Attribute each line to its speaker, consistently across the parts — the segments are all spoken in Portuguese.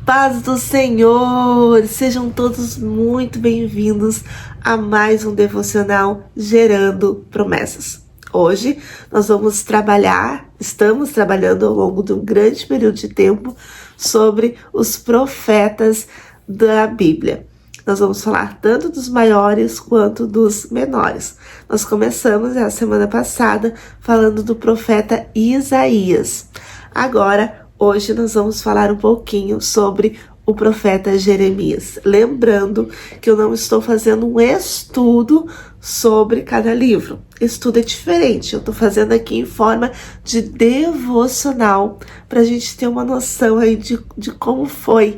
Speaker 1: paz do Senhor! Sejam todos muito bem-vindos a mais um devocional Gerando Promessas. Hoje nós estamos trabalhando ao longo de um grande período de tempo sobre os profetas da Bíblia. Nós vamos falar tanto dos maiores quanto dos menores. Nós começamos a semana passada falando do profeta Isaías. Hoje nós vamos falar um pouquinho sobre o profeta Jeremias. Lembrando que eu não estou fazendo um estudo sobre cada livro. Estudo é diferente, eu estou fazendo aqui em forma de devocional para a gente ter uma noção aí de como foi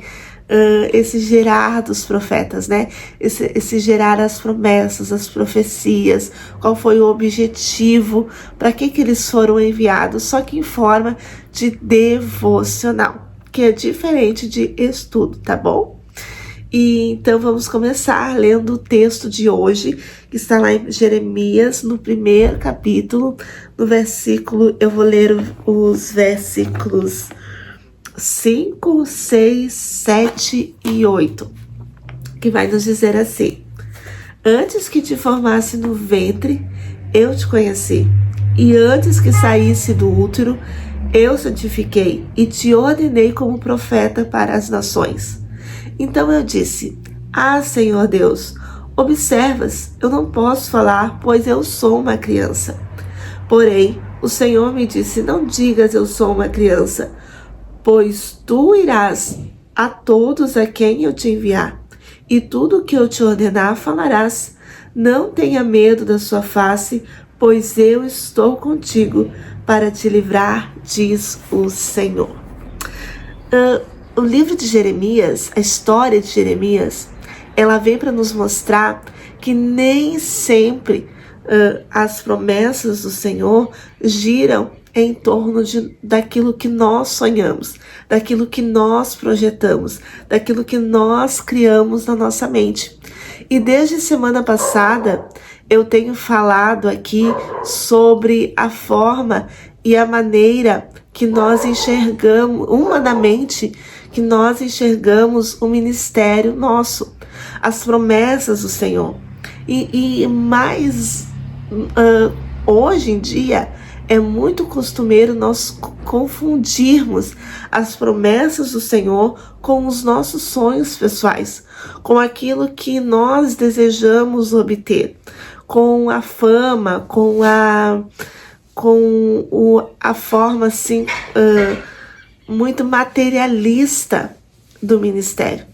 Speaker 1: esse gerar dos profetas, né? Esse gerar as promessas, as profecias, qual foi o objetivo, para que eles foram enviados, só que em forma de devocional, que é diferente de estudo, tá bom? E então vamos começar lendo o texto de hoje, que está lá em Jeremias, no primeiro capítulo, no versículo, eu vou ler os versículos 5, 6, 7 e 8, que vai nos dizer assim: antes que te formasse no ventre, eu te conheci, e antes que saísse do útero, eu santifiquei e te ordenei como profeta para as nações. Então eu disse: Senhor Deus, observas, eu não posso falar, pois eu sou uma criança. Porém, o Senhor me disse: não digas eu sou uma criança, pois tu irás a todos a quem eu te enviar, e tudo o que eu te ordenar falarás. Não tenha medo da sua face, pois eu estou contigo para te livrar, diz o Senhor. O livro de Jeremias, a história de Jeremias, ela vem para nos mostrar que nem sempre as promessas do Senhor giram em torno daquilo que nós sonhamos, daquilo que nós projetamos, daquilo que nós criamos na nossa mente. E desde semana passada eu tenho falado aqui sobre a forma e a maneira que nós enxergamos, humanamente, que nós enxergamos o ministério nosso, as promessas do Senhor. E mais hoje em dia, é muito costumeiro nós confundirmos as promessas do Senhor com os nossos sonhos pessoais, com aquilo que nós desejamos obter, com a fama, com a forma assim muito materialista do ministério.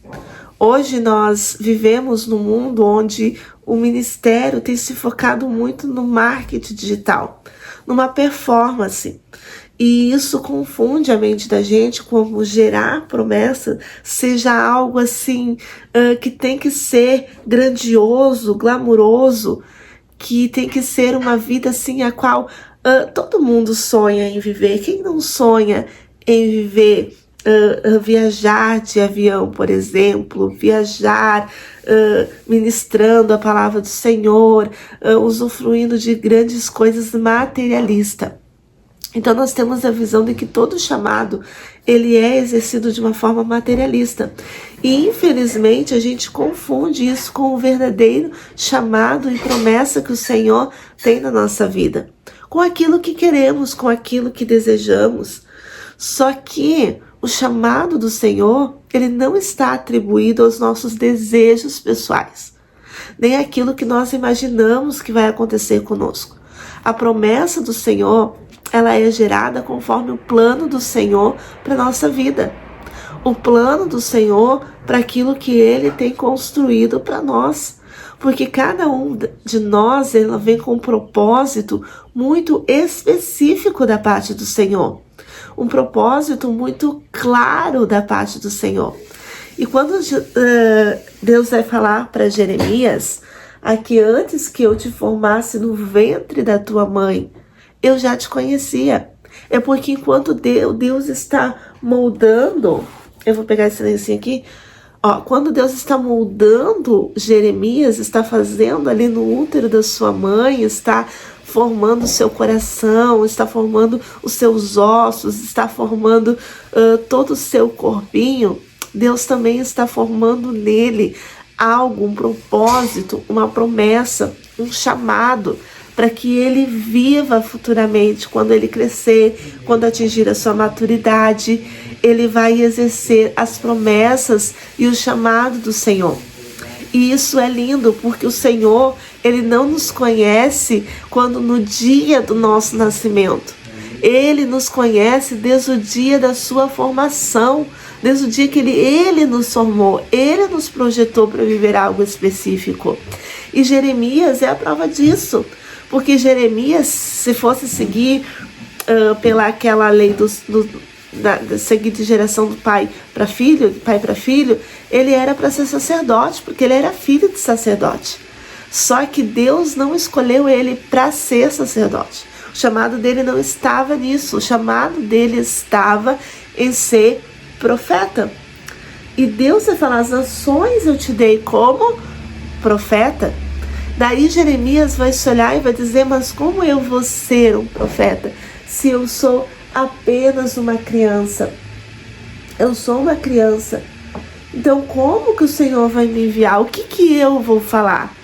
Speaker 1: Hoje nós vivemos num mundo onde o ministério tem se focado muito no marketing digital, numa performance. E isso confunde a mente da gente, como gerar promessa seja algo assim que tem que ser grandioso, glamuroso, que tem que ser uma vida assim a qual todo mundo sonha em viver. Quem não sonha em viver, viajar de avião, por exemplo, viajar ministrando a palavra do Senhor, usufruindo de grandes coisas materialistas. Então nós temos a visão de que todo chamado ele é exercido de uma forma materialista. E infelizmente a gente confunde isso com o verdadeiro chamado e promessa que o Senhor tem na nossa vida, com aquilo que queremos, com aquilo que desejamos. Só que o chamado do Senhor, ele não está atribuído aos nossos desejos pessoais, nem aquilo que nós imaginamos que vai acontecer conosco. A promessa do Senhor, ela é gerada conforme o plano do Senhor para a nossa vida. O plano do Senhor para aquilo que Ele tem construído para nós. Porque cada um de nós, ele vem com um propósito muito específico da parte do Senhor. Um propósito muito claro da parte do Senhor. E quando Deus vai falar para Jeremias, aqui antes que eu te formasse no ventre da tua mãe, eu já te conhecia. É porque enquanto Deus está moldando, eu vou pegar esse lencinho aqui, quando Deus está moldando Jeremias, está fazendo ali no útero da sua mãe, está formando o seu coração, está formando os seus ossos, está formando todo o seu corpinho, Deus também está formando nele algo, um propósito, uma promessa, um chamado, para que ele viva futuramente, quando ele crescer, quando atingir a sua maturidade, ele vai exercer as promessas e o chamado do Senhor. E isso é lindo, porque o Senhor, ele não nos conhece quando no dia do nosso nascimento. Ele nos conhece desde o dia da sua formação, desde o dia que ele nos formou, ele nos projetou para viver algo específico. E Jeremias é a prova disso, porque Jeremias, se fosse seguir pela aquela lei seguir de geração do pai para filho, de pai para filho, ele era para ser sacerdote, porque ele era filho de sacerdote. Só que Deus não escolheu ele para ser sacerdote. O chamado dele não estava nisso, o chamado dele estava em ser profeta. E Deus vai falar: as nações eu te dei como profeta. Daí Jeremias vai se olhar e vai dizer: mas como eu vou ser um profeta se eu sou apenas uma criança? Eu sou uma criança. Então como que o Senhor vai me enviar? O que eu vou falar?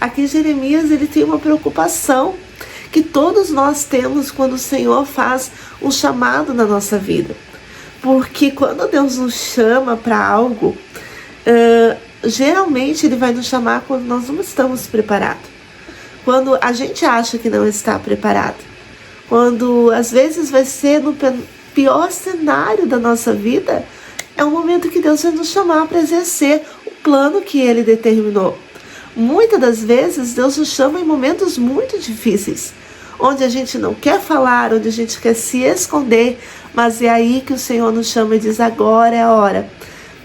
Speaker 1: Aqui Jeremias, ele tem uma preocupação que todos nós temos quando o Senhor faz um chamado na nossa vida. Porque quando Deus nos chama para algo, geralmente Ele vai nos chamar quando nós não estamos preparados. Quando a gente acha que não está preparado. Quando às vezes vai ser no pior cenário da nossa vida, é o momento que Deus vai nos chamar para exercer o plano que Ele determinou. Muitas das vezes Deus nos chama em momentos muito difíceis, onde a gente não quer falar, onde a gente quer se esconder, mas é aí que o Senhor nos chama e diz: agora é a hora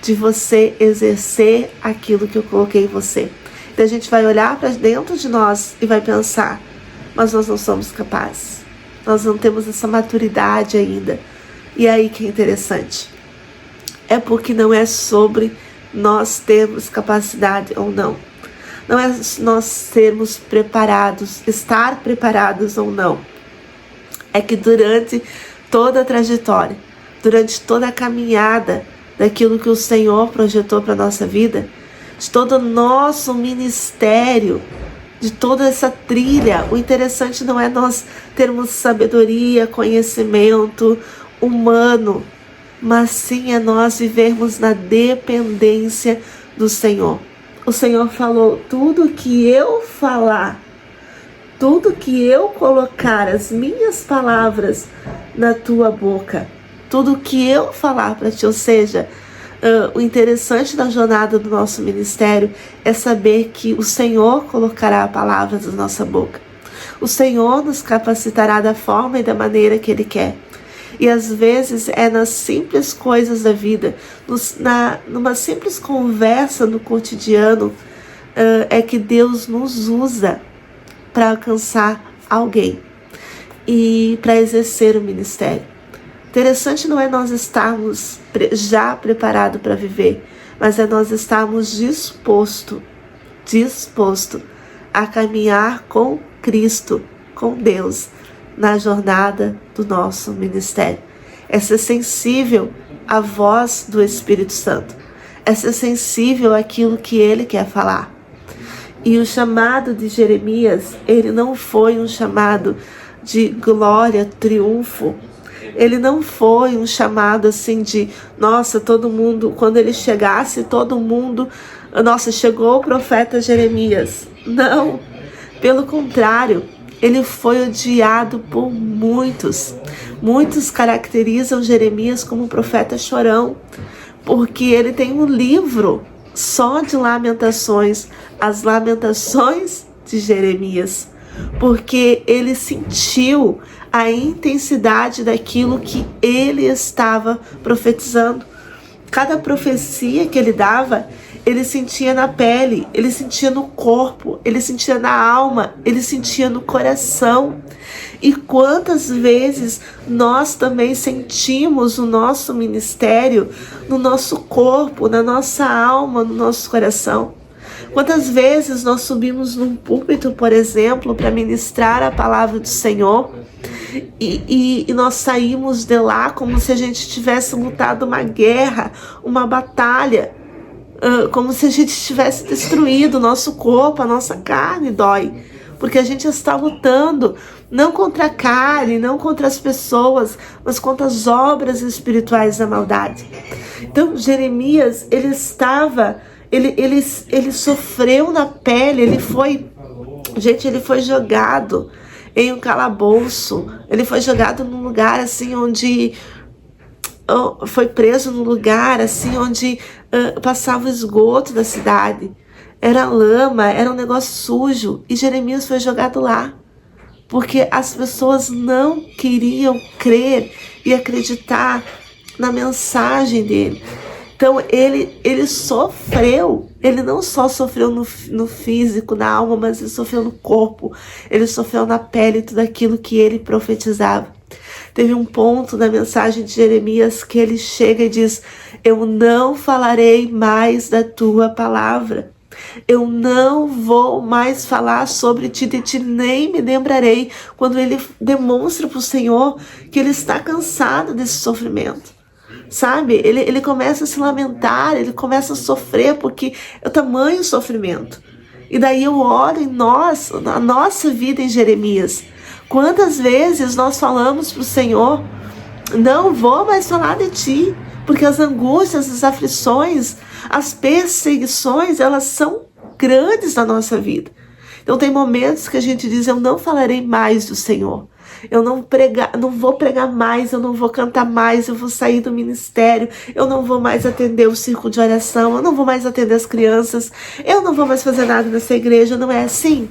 Speaker 1: de você exercer aquilo que eu coloquei em você. Então a gente vai olhar para dentro de nós e vai pensar: mas nós não somos capazes, nós não temos essa maturidade ainda. E aí que é interessante, é porque não é sobre nós termos capacidade ou não. Não é nós sermos preparados, estar preparados ou não. É que durante toda a trajetória, durante toda a caminhada daquilo que o Senhor projetou para a nossa vida, de todo o nosso ministério, de toda essa trilha, o interessante não é nós termos sabedoria, conhecimento humano, mas sim é nós vivermos na dependência do Senhor. O Senhor falou: tudo que eu falar, tudo que eu colocar, as minhas palavras na tua boca, tudo que eu falar para ti, ou seja, o interessante da jornada do nosso ministério é saber que o Senhor colocará palavras na nossa boca. O Senhor nos capacitará da forma e da maneira que Ele quer. E às vezes é nas simples coisas da vida, numa simples conversa no cotidiano, é que Deus nos usa para alcançar alguém e para exercer o ministério. Interessante não é nós estarmos já preparados para viver, mas é nós estarmos disposto a caminhar com Cristo, com Deus, na jornada do nosso ministério. É ser sensível à voz do Espírito Santo. É ser sensível àquilo que Ele quer falar. E o chamado de Jeremias, ele não foi um chamado de glória, triunfo. Ele não foi um chamado assim de, nossa, todo mundo, quando ele chegasse, todo mundo, nossa, chegou o profeta Jeremias. Não, pelo contrário, ele foi odiado por muitos. Muitos caracterizam Jeremias como um profeta chorão, porque ele tem um livro só de lamentações, as lamentações de Jeremias, porque ele sentiu a intensidade daquilo que ele estava profetizando. Cada profecia que ele dava, ele sentia na pele, ele sentia no corpo, ele sentia na alma, ele sentia no coração. E quantas vezes nós também sentimos o nosso ministério no nosso corpo, na nossa alma, no nosso coração? Quantas vezes nós subimos num púlpito, por exemplo, para ministrar a palavra do Senhor, E nós saímos de lá como se a gente tivesse lutado uma guerra, uma batalha, como se a gente tivesse destruído o nosso corpo, a nossa carne dói, porque a gente está lutando não contra a carne, não contra as pessoas, mas contra as obras espirituais da maldade. Então Jeremias, ele sofreu na pele, ele foi jogado em um calabouço, ele foi jogado num lugar assim onde foi preso num lugar assim onde passava o esgoto da cidade, era lama, era um negócio sujo, e Jeremias foi jogado lá porque as pessoas não queriam crer e acreditar na mensagem dele. Então ele sofreu, ele não só sofreu no físico, na alma, mas ele sofreu no corpo, ele sofreu na pele, tudo aquilo que ele profetizava. Teve um ponto na mensagem de Jeremias que ele chega e diz: eu não falarei mais da tua palavra, eu não vou mais falar sobre ti, de ti nem me lembrarei. Quando ele demonstra para o Senhor que ele está cansado desse sofrimento. Sabe, ele começa a se lamentar, ele começa a sofrer, porque é o tamanho do sofrimento. E daí eu olho em nós, na nossa vida em Jeremias. Quantas vezes nós falamos para o Senhor: não vou mais falar de ti, porque as angústias, as aflições, as perseguições, elas são grandes na nossa vida. Então tem momentos que a gente diz: eu não falarei mais do Senhor. Eu não vou pregar mais, eu não vou cantar mais, eu vou sair do ministério, eu não vou mais atender o círculo de oração, eu não vou mais atender as crianças, eu não vou mais fazer nada nessa igreja. Não é assim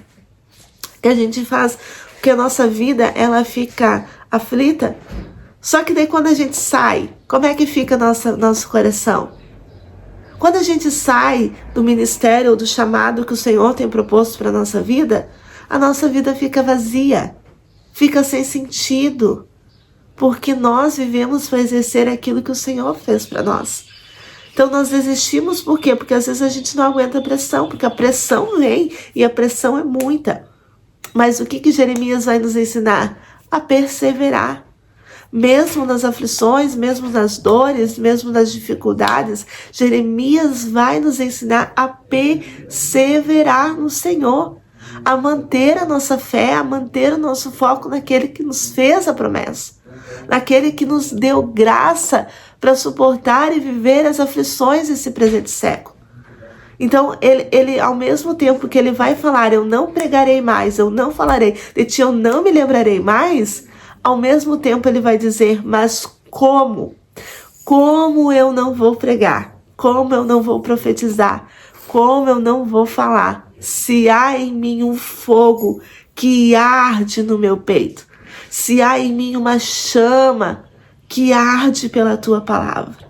Speaker 1: que a gente faz, porque a nossa vida, ela fica aflita. Só que daí quando a gente sai, como é que fica nosso coração? Quando a gente sai do ministério ou do chamado que o Senhor tem proposto para a nossa vida fica vazia. Fica sem sentido, porque nós vivemos para exercer aquilo que o Senhor fez para nós. Então nós desistimos por quê? Porque às vezes a gente não aguenta a pressão, porque a pressão vem e a pressão é muita. Mas o que Jeremias vai nos ensinar? A perseverar. Mesmo nas aflições, mesmo nas dores, mesmo nas dificuldades, Jeremias vai nos ensinar a perseverar no Senhor, a manter a nossa fé, a manter o nosso foco naquele que nos fez a promessa, naquele que nos deu graça para suportar e viver as aflições desse presente século. Então, ele ao mesmo tempo que ele vai falar: eu não pregarei mais, eu não falarei de ti, eu não me lembrarei mais, ao mesmo tempo ele vai dizer: mas como? Como eu não vou pregar? Como eu não vou profetizar? Como eu não vou falar? Se há em mim um fogo que arde no meu peito, se há em mim uma chama que arde pela tua palavra,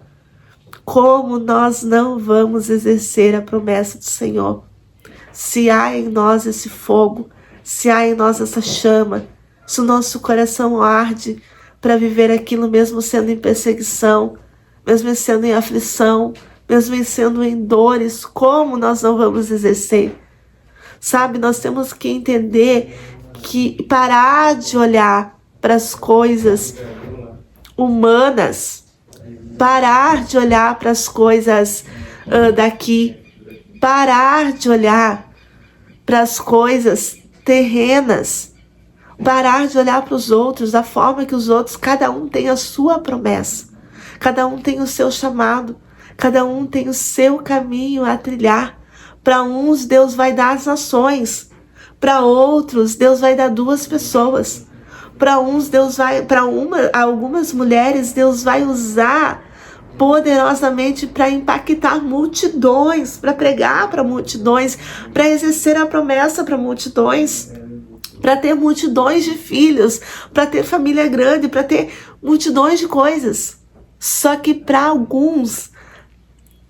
Speaker 1: como nós não vamos exercer a promessa do Senhor? Se há em nós esse fogo, se há em nós essa chama, se o nosso coração arde para viver aquilo mesmo sendo em perseguição, mesmo sendo em aflição, mesmo sendo em dores, como nós não vamos exercer? Sabe, nós temos que entender que parar de olhar para as coisas humanas, parar de olhar para as coisas daqui, parar de olhar para as coisas terrenas, parar de olhar para os outros da forma que os outros, cada um tem a sua promessa, cada um tem o seu chamado, cada um tem o seu caminho a trilhar. Para uns Deus vai dar as nações, para outros Deus vai dar 2 pessoas, para uns Deus vai, algumas mulheres Deus vai usar poderosamente para impactar multidões, para pregar para multidões, para exercer a promessa para multidões, para ter multidões de filhos, para ter família grande, para ter multidões de coisas. Só que para alguns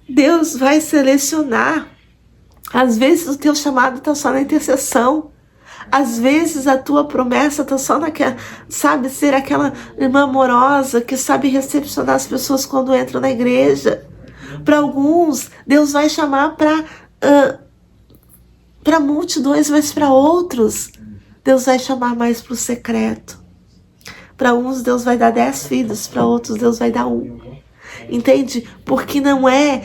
Speaker 1: Deus vai selecionar. Às vezes o teu chamado está só na intercessão. Às vezes a tua promessa está só naquela, sabe, ser aquela irmã amorosa que sabe recepcionar as pessoas quando entram na igreja. Para alguns, Deus vai chamar para multidões, mas para outros, Deus vai chamar mais para o secreto. Para uns Deus vai dar 10 filhos, para outros Deus vai dar um. Entende? Porque não é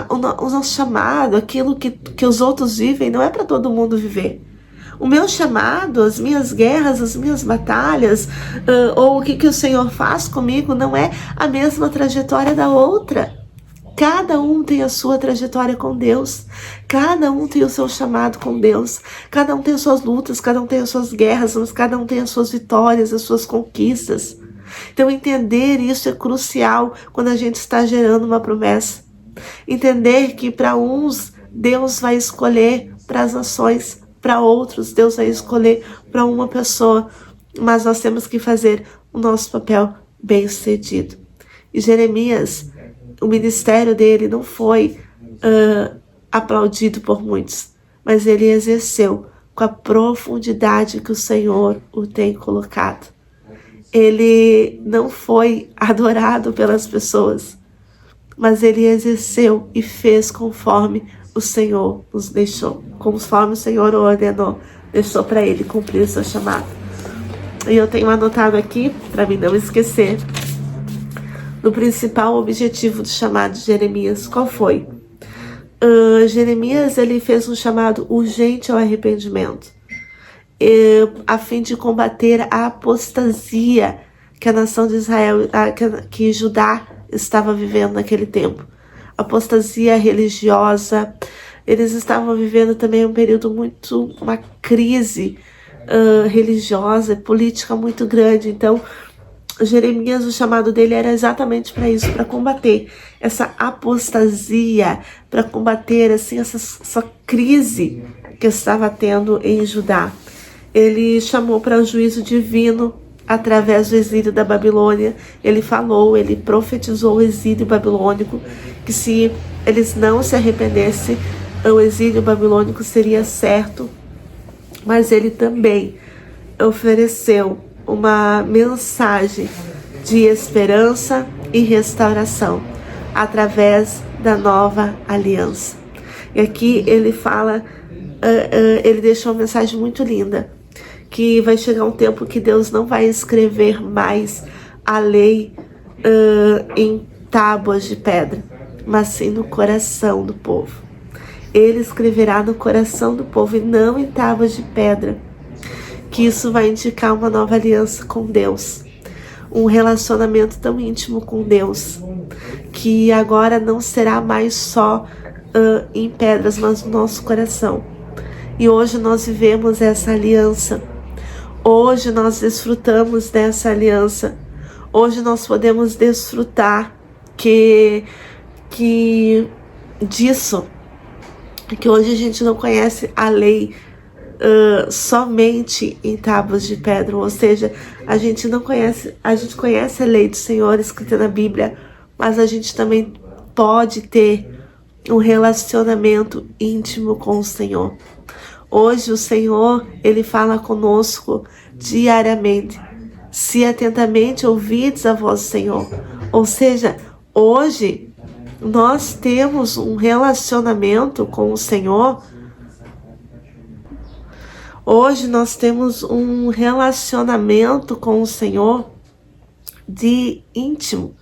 Speaker 1: o nosso chamado, aquilo que os outros vivem, não é para todo mundo viver. O meu chamado, as minhas guerras, as minhas batalhas, ou o que o Senhor faz comigo, não é a mesma trajetória da outra. Cada um tem a sua trajetória com Deus, cada um tem o seu chamado com Deus, cada um tem as suas lutas, cada um tem as suas guerras, mas cada um tem as suas vitórias, as suas conquistas. Então entender isso é crucial quando a gente está gerando uma promessa. Entender que para uns Deus vai escolher para as nações, para outros Deus vai escolher para uma pessoa, mas nós temos que fazer o nosso papel bem sucedido. E Jeremias, o ministério dele não foi aplaudido por muitos, mas ele exerceu com a profundidade que o Senhor o tem colocado. Ele não foi adorado pelas pessoas, mas ele exerceu e fez conforme o Senhor nos deixou, conforme o Senhor o ordenou, deixou para ele cumprir o seu chamado. E eu tenho anotado aqui, para mim não esquecer, no principal objetivo do chamado de Jeremias, qual foi? Jeremias, ele fez um chamado urgente ao arrependimento, a fim de combater a apostasia que a nação de Israel, que Judá estava vivendo naquele tempo. Apostasia religiosa. Eles estavam vivendo também um período uma crise religiosa, política muito grande. Então, Jeremias, o chamado dele era exatamente para isso, para combater essa apostasia, para combater assim, essa crise que estava tendo em Judá. Ele chamou para o juízo divino através do exílio da Babilônia. Ele profetizou o exílio babilônico, que se eles não se arrependessem, o exílio babilônico seria certo. Mas ele também ofereceu uma mensagem de esperança e restauração através da nova aliança. E aqui ele fala, ele deixou uma mensagem muito linda, que vai chegar um tempo que Deus não vai escrever mais a lei em tábuas de pedra, mas sim no coração do povo. Ele escreverá no coração do povo e não em tábuas de pedra. Que isso vai indicar uma nova aliança com Deus, um relacionamento tão íntimo com Deus, que agora não será mais só em pedras, mas no nosso coração. E hoje nós vivemos essa aliança. Hoje nós desfrutamos dessa aliança. Hoje nós podemos desfrutar disso. Que hoje a gente não conhece a lei somente em tábuas de pedra, ou seja, a gente conhece a lei do Senhor escrita na Bíblia, mas a gente também pode ter um relacionamento íntimo com o Senhor. Hoje o Senhor, ele fala conosco diariamente. Se atentamente ouvides a voz do Senhor. Ou seja, hoje nós temos um relacionamento com o Senhor. Hoje nós temos um relacionamento com o Senhor de íntimo.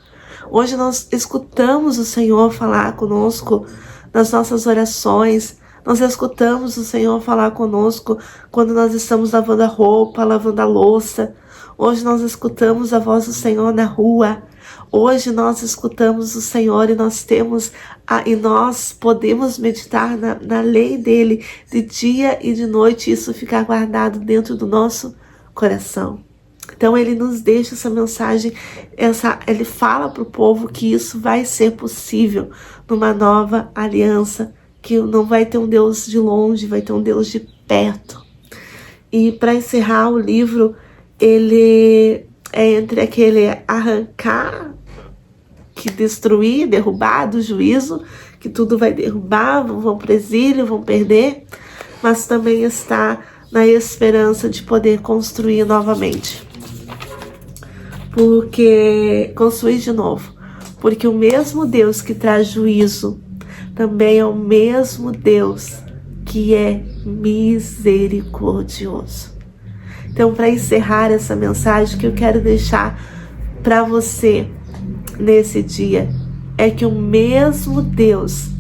Speaker 1: Hoje nós escutamos o Senhor falar conosco nas nossas orações. Nós escutamos o Senhor falar conosco quando nós estamos lavando a roupa, lavando a louça. Hoje nós escutamos a voz do Senhor na rua. Hoje nós escutamos o Senhor e nós podemos meditar na lei dele de dia e de noite, e isso ficar guardado dentro do nosso coração. Então ele nos deixa essa mensagem, ele fala para o povo que isso vai ser possível numa nova aliança, que não vai ter um Deus de longe, vai ter um Deus de perto. E para encerrar o livro, ele é entre aquele arrancar, que destruir, derrubar do juízo, que tudo vai derrubar, vão para o exílio, vão perder, mas também está na esperança de poder construir novamente. Construir de novo. Porque o mesmo Deus que traz juízo também é o mesmo Deus que é misericordioso. Então, para encerrar essa mensagem, que eu quero deixar para você nesse dia é que o mesmo Deus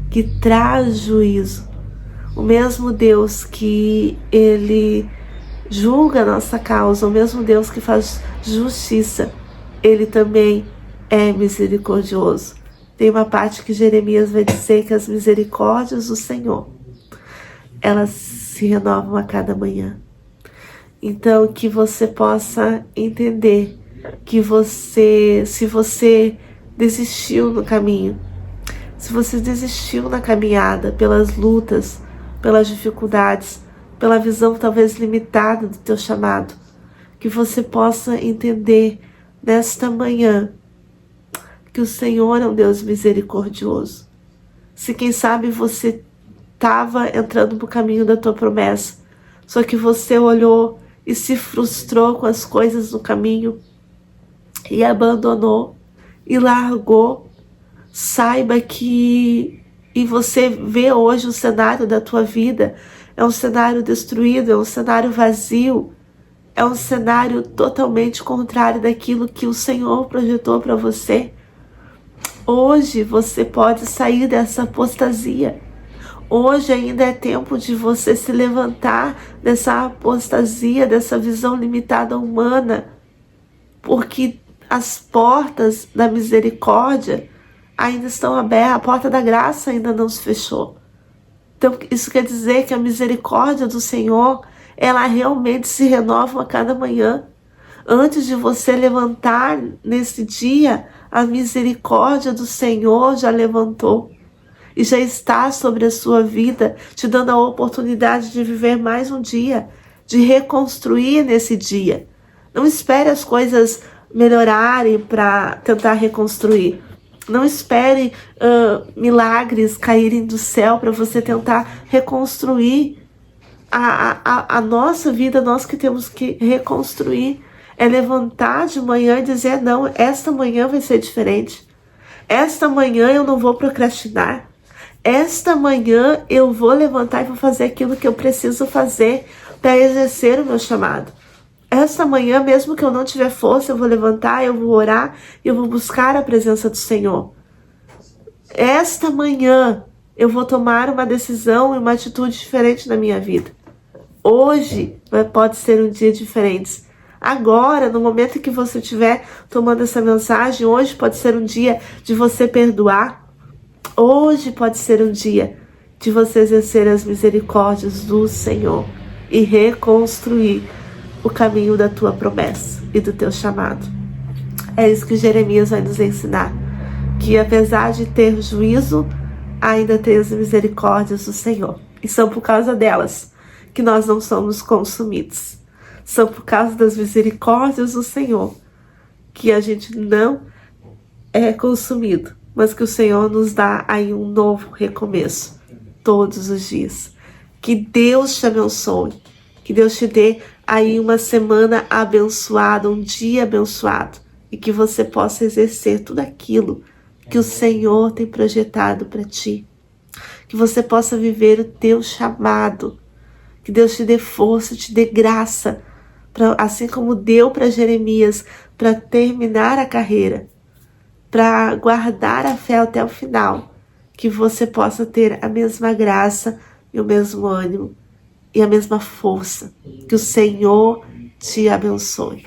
Speaker 1: que traz juízo, o mesmo Deus que Ele julga a nossa causa, o mesmo Deus que faz justiça, Ele também é misericordioso. Tem uma parte que Jeremias vai dizer que as misericórdias do Senhor, elas se renovam a cada manhã. Então, que você possa entender que se você desistiu no caminho, se você desistiu na caminhada pelas lutas, pelas dificuldades, pela visão talvez limitada do teu chamado, que você possa entender nesta manhã que o Senhor é um Deus misericordioso. Se quem sabe você estava entrando no caminho da tua promessa, só que você olhou e se frustrou com as coisas no caminho e abandonou e largou, saiba que e você vê hoje o cenário da tua vida é um cenário destruído, é um cenário vazio, é um cenário totalmente contrário daquilo que o Senhor projetou para você. Hoje você pode sair dessa apostasia. Hoje ainda é tempo de você se levantar dessa apostasia, dessa visão limitada humana, porque as portas da misericórdia ainda estão abertas, a porta da graça ainda não se fechou. Então isso quer dizer que a misericórdia do Senhor, ela realmente se renova a cada manhã. Antes de você levantar nesse dia, a misericórdia do Senhor já levantou e já está sobre a sua vida, te dando a oportunidade de viver mais um dia, de reconstruir nesse dia. Não espere as coisas melhorarem para tentar reconstruir. Não espere milagres caírem do céu para você tentar reconstruir. A nossa vida, nós que temos que reconstruir, é levantar de manhã e dizer, não, esta manhã vai ser diferente. Esta manhã eu não vou procrastinar. Esta manhã eu vou levantar e vou fazer aquilo que eu preciso fazer para exercer o meu chamado. Esta manhã, mesmo que eu não tiver força, eu vou levantar, eu vou orar, eu vou buscar a presença do Senhor. Esta manhã eu vou tomar uma decisão e uma atitude diferente na minha vida. Hoje pode ser um dia diferente. Agora, no momento que você estiver tomando essa mensagem, hoje pode ser um dia de você perdoar. Hoje pode ser um dia de você exercer as misericórdias do Senhor e reconstruir o caminho da tua promessa e do teu chamado. É isso que Jeremias vai nos ensinar, que apesar de ter juízo, ainda tem as misericórdias do Senhor. E são por causa delas que nós não somos consumidos. São por causa das misericórdias do Senhor que a gente não é consumido, mas que o Senhor nos dá aí um novo recomeço todos os dias. Que Deus te abençoe, que Deus te dê aí uma semana abençoada, um dia abençoado, e que você possa exercer tudo aquilo que o Senhor tem projetado para ti. Que você possa viver o teu chamado, que Deus te dê força, te dê graça, assim como deu para Jeremias, para terminar a carreira, para guardar a fé até o final, que você possa ter a mesma graça e o mesmo ânimo e a mesma força. Que o Senhor te abençoe.